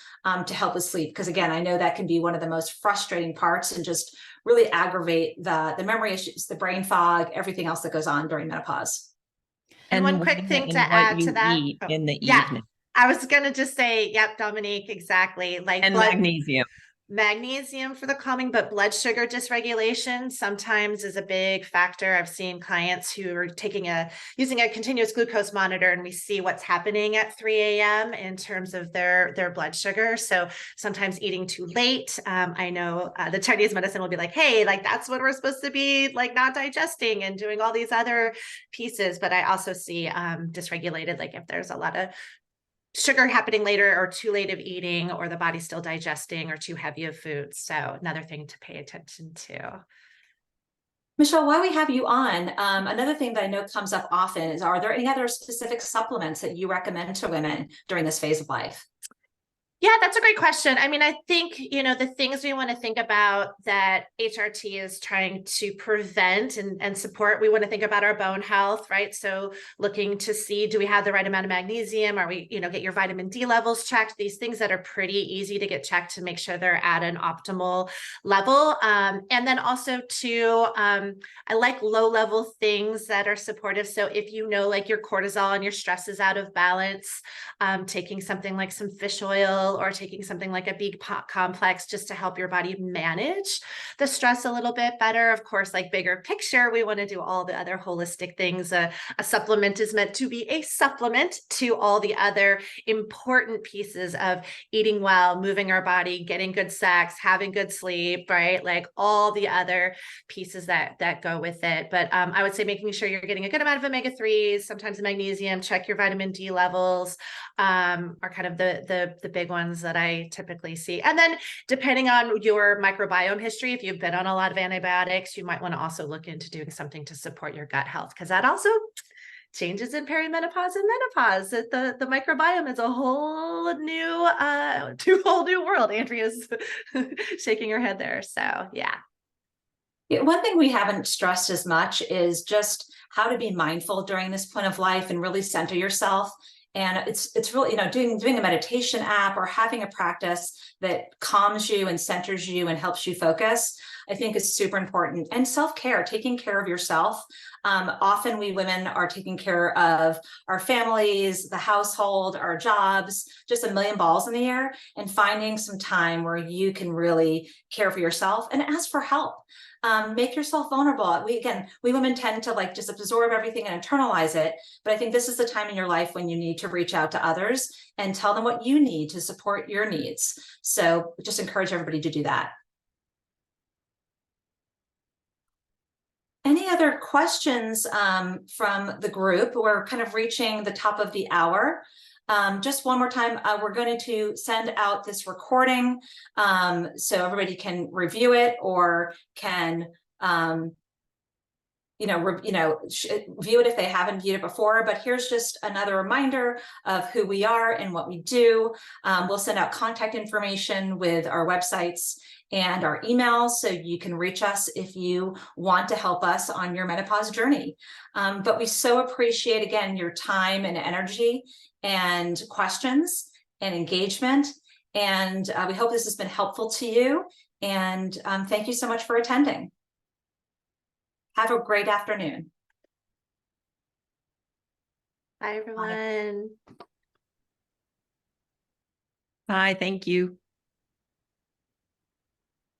to help with sleep. Because again, I know that can be one of the most frustrating parts and just really aggravate the memory issues, the brain fog, everything else that goes on during menopause. And one quick thing to add to that. In the yeah, evening. I was going to just say, yep, Dominique, exactly. Like And magnesium for the calming, but blood sugar dysregulation sometimes is a big factor. I've seen clients who are using a continuous glucose monitor, and we see what's happening at 3 a.m. in terms of their blood sugar. So sometimes eating too late. I know the Chinese medicine will be like, hey, like that's what we're supposed to be like, not digesting and doing all these other pieces. But I also see dysregulated, like if there's a lot of sugar happening later or too late of eating, or the body's still digesting, or too heavy of food. So another thing to pay attention to. Michelle, while we have you on, another thing that I know comes up often is, are there any other specific supplements that you recommend to women during this phase of life? Yeah, that's a great question. I mean, I think, the things we want to think about that HRT is trying to prevent and support, we want to think about our bone health, right? So looking to see, do we have the right amount of magnesium? Are we, get your vitamin D levels checked, these things that are pretty easy to get checked to make sure they're at an optimal level. And then also too, I like low level things that are supportive. So if like your cortisol and your stress is out of balance, taking something like some fish oil or taking something like a B complex just to help your body manage the stress a little bit better. Of course, like bigger picture, we want to do all the other holistic things. A supplement is meant to be a supplement to all the other important pieces of eating well, moving our body, getting good sex, having good sleep, right? Like all the other pieces that go with it. But I would say making sure you're getting a good amount of omega-3s, sometimes magnesium, check your vitamin D levels, are kind of the big ones that I typically see. And then depending on your microbiome history, if you've been on a lot of antibiotics, you might want to also look into doing something to support your gut health, because that also changes in perimenopause and menopause. The microbiome is a whole new world. Andrea's shaking her head there. So yeah. One thing we haven't stressed as much is just how to be mindful during this point of life and really center yourself. And it's really, doing a meditation app or having a practice that calms you and centers you and helps you focus, I think is super important. And self-care, taking care of yourself. Often we women are taking care of our families, the household, our jobs, just a million balls in the air, and finding some time where you can really care for yourself and ask for help. Make yourself vulnerable. We women tend to just absorb everything and internalize it. But I think this is the time in your life when you need to reach out to others and tell them what you need to support your needs. So just encourage everybody to do that. Any other questions from the group? We're kind of reaching the top of the hour. Just one more time, we're going to send out this recording so everybody can review it or can view it if they haven't viewed it before. But here's just another reminder of who we are and what we do. We'll send out contact information with our websites and our emails, so you can reach us if you want to help us on your menopause journey. But we so appreciate, again, your time and energy and questions and engagement. And we hope this has been helpful to you. And thank you so much for attending. Have a great afternoon. Bye, everyone. Bye. Thank you.